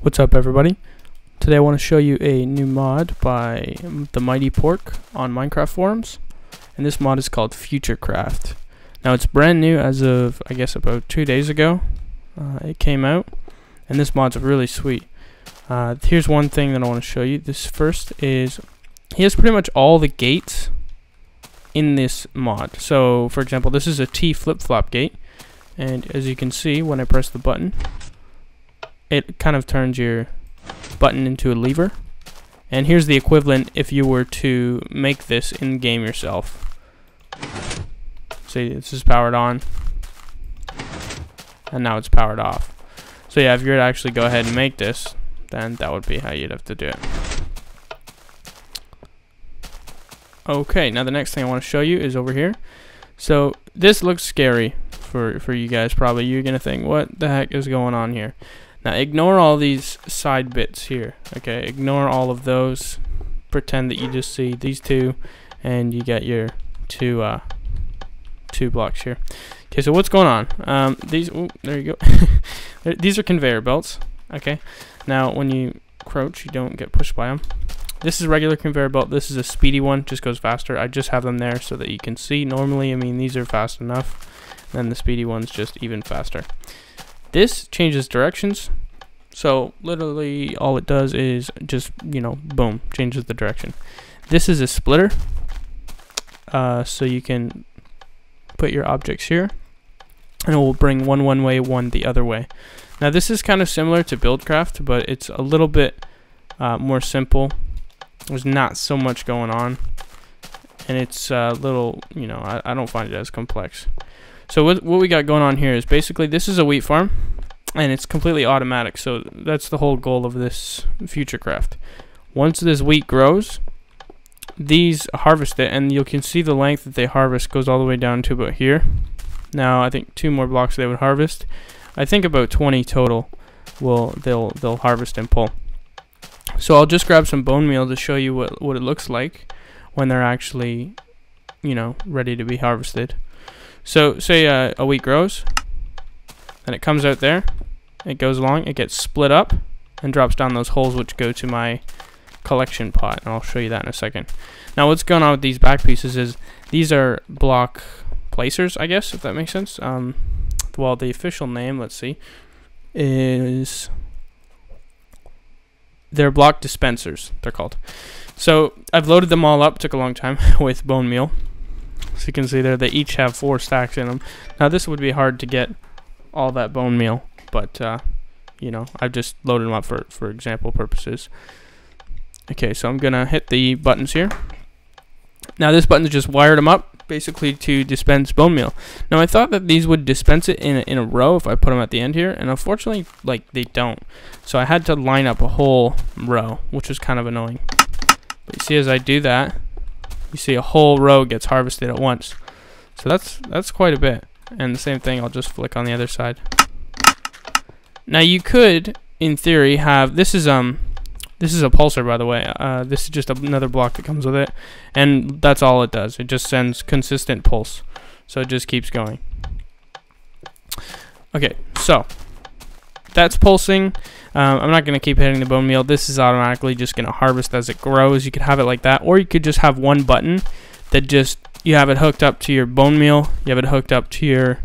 What's up, everybody? Today I want to show you a new mod by the MightyPork on Minecraft forums, and this mod is called Futurecraft. Now it's brand new as of, I guess, about 2 days ago. It came out, and this mod's really sweet. Here's one thing that I want to show you. This first is, he has pretty much all the gates in this mod. So, for example, this is a T flip-flop gate, and as you can see, when I press the button, it kind of turns your button into a lever. And here's the equivalent if you were to make this in game yourself. See, this is powered on, and now it's powered off. So yeah, if you were to actually go ahead and make this, then that would be how you'd have to do it. Okay, now the next thing I want to show you is over here. So this looks scary for you guys probably. You're gonna think, what the heck is going on here? Now ignore all these side bits here, okay? Ignore all of those. Pretend that you just see these two, and you get your two blocks here. Okay, so what's going on? There you go. These are conveyor belts, okay? Now when you crouch, you don't get pushed by them. This is a regular conveyor belt. This is a speedy one, just goes faster. I just have them there so that you can see. Normally, I mean, these are fast enough. Then the speedy one's just even faster. This changes directions, so literally all it does is just, you know, boom, changes the direction. This is a splitter, so you can put your objects here, and it will bring one way, one the other way. Now this is kind of similar to Buildcraft, but it's a little bit more simple. There's not so much going on, and it's a little, you know, I don't find it as complex. So what we got going on here is basically this is a wheat farm, and it's completely automatic. So that's the whole goal of this Futurecraft. Once this wheat grows, these harvest it, and you can see the length that they harvest goes all the way down to about here. Now I think 2 more blocks they would harvest. I think about 20 total they'll harvest and pull. So I'll just grab some bone meal to show you what it looks like when they're actually, you know, ready to be harvested. So say a wheat grows, and it comes out there, it goes along, it gets split up and drops down those holes which go to my collection pot, and I'll show you that in a second. Now what's going on with these back pieces is these are block placers, I guess, if that makes sense. Well, the official name, let's see, is they're block dispensers, they're called. So I've loaded them all up, took a long time, with bone meal. So you can see there, they each have 4 stacks in them. Now this would be hard to get all that bone meal, but you know, I've just loaded them up for example purposes. Okay, so I'm gonna hit the buttons here. Now this button's just wired them up basically to dispense bone meal. Now I thought that these would dispense it in a row if I put them at the end here, and unfortunately, like, they don't. So I had to line up a whole row, which was kind of annoying. But you see, as I do that, you see a whole row gets harvested at once. So that's quite a bit. And the same thing, I'll just flick on the other side. Now you could, in theory, have this is a Pulsar, by the way. This is just another block that comes with it, and that's all it does. It just sends consistent pulse, so it just keeps going. Okay, so that's pulsing. I'm not going to keep hitting the bone meal. This is automatically just going to harvest as it grows. You could have it like that, or you could just have one button that just, you have it hooked up to your bone meal, you have it hooked up to your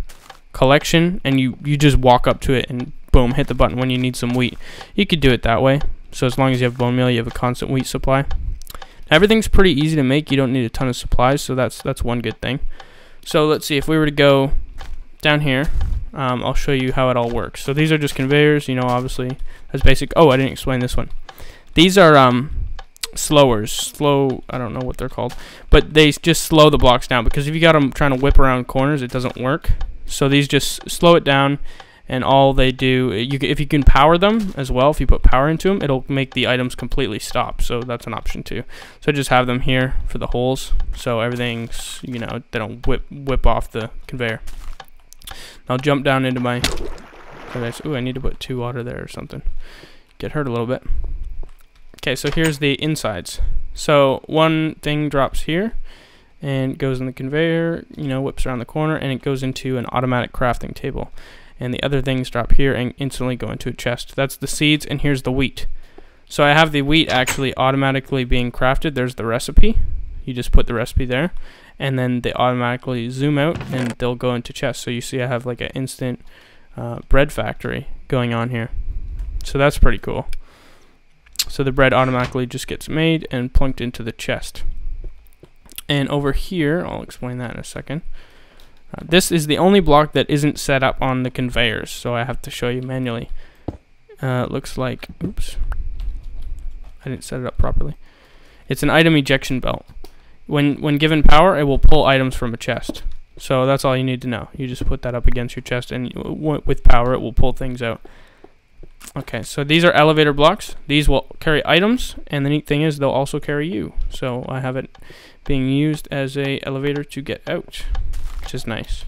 collection, and you just walk up to it and boom, hit the button when you need some wheat. You could do it that way. So as long as you have bone meal, you have a constant wheat supply. Everything's pretty easy to make. You don't need a ton of supplies, so that's one good thing. So let's see, if we were to go down here, I'll show you how it all works. So these are just conveyors, you know, obviously that's basic. Oh, I didn't explain this one. These are slowers. I don't know what they're called, but they just slow the blocks down, because if you got them trying to whip around corners, it doesn't work. So these just slow it down. And all they do, if you can power them as well, if you put power into them, it'll make the items completely stop. So that's an option too. So I just have them here for the holes, so everything's, you know, they don't whip off the conveyor. I'll jump down into my. Ooh, I need to put 2 water there or something. Get hurt a little bit. Okay, so here's the insides. So one thing drops here, and goes in the conveyor, you know, whips around the corner, and it goes into an automatic crafting table. and the other things drop here and instantly go into a chest. That's the seeds, and here's the wheat. So I have the wheat actually automatically being crafted. There's the recipe. You just put the recipe there, and then they automatically zoom out and they'll go into chests. So you see I have like an instant bread factory going on here. So that's pretty cool. So the bread automatically just gets made and plunked into the chest. And over here, I'll explain that in a second. This is the only block that isn't set up on the conveyors, so I have to show you manually. It looks like, oops, I didn't set it up properly. It's an item ejection belt. When given power, it will pull items from a chest. So that's all you need to know. You just put that up against your chest, and with power, it will pull things out. Okay, so these are elevator blocks. These will carry items, and the neat thing is they'll also carry you. So I have it being used as a elevator to get out, which is nice.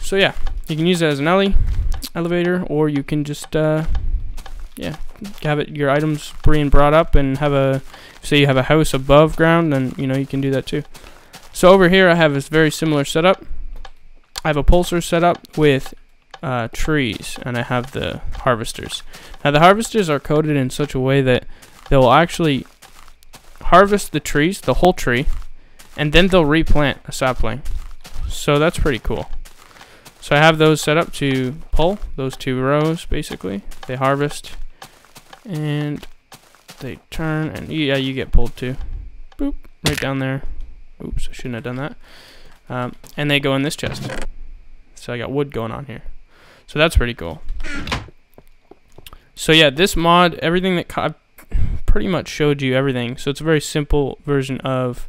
So yeah, you can use it as an elevator, or you can just yeah, have your items being brought up, and have a, say you have a house above ground, then you know you can do that too. So over here I have this very similar setup. I have a pulsar set up with trees, and I have the harvesters. Now the harvesters are coded in such a way that they will actually harvest the trees, the whole tree, and then they'll replant a sapling. So that's pretty cool. So I have those set up to pull those 2 rows. Basically they harvest and they turn, and yeah, you get pulled too. Boop, right down there. Oops, I shouldn't have done that. And they go in this chest. So I got wood going on here. So that's pretty cool. So yeah, this mod, everything that I've pretty much showed you everything. So it's a very simple version of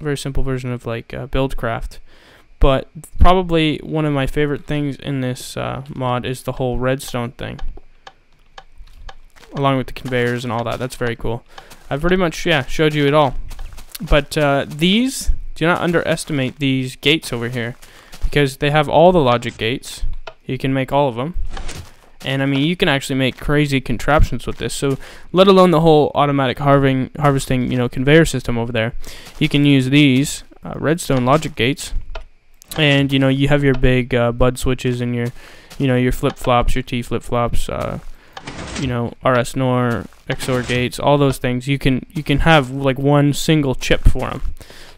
like Buildcraft. But probably one of my favorite things in this mod is the whole redstone thing, along with the conveyors and all that. That's very cool. I've pretty much, yeah, showed you it all. But these, do not underestimate these gates over here, because they have all the logic gates. You can make all of them. And I mean, you can actually make crazy contraptions with this. So let alone the whole automatic harvesting, you know, conveyor system over there. You can use these redstone logic gates, and you know, you have your big bud switches and your, you know, your flip-flops, your T flip-flops, you know, RS NOR, XOR gates, all those things. You can have like one single chip for them.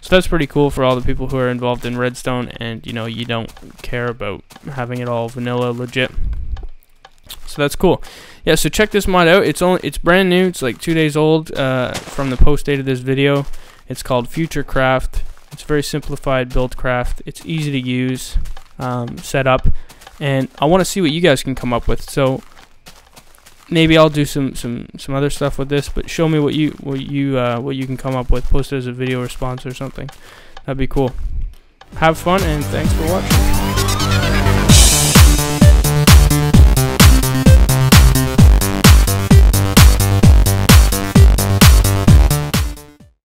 So that's pretty cool for all the people who are involved in redstone, and you know, you don't care about having it all vanilla legit. So that's cool. Yeah, so check this mod out. It's brand new. It's like 2 days old from the post date of this video. It's called FutureCraft. It's very simplified Buildcraft. It's easy to use, set up, and I want to see what you guys can come up with. So maybe I'll do some other stuff with this, but show me what you can come up with. Post it as a video response or something. That'd be cool. Have fun, and thanks for watching.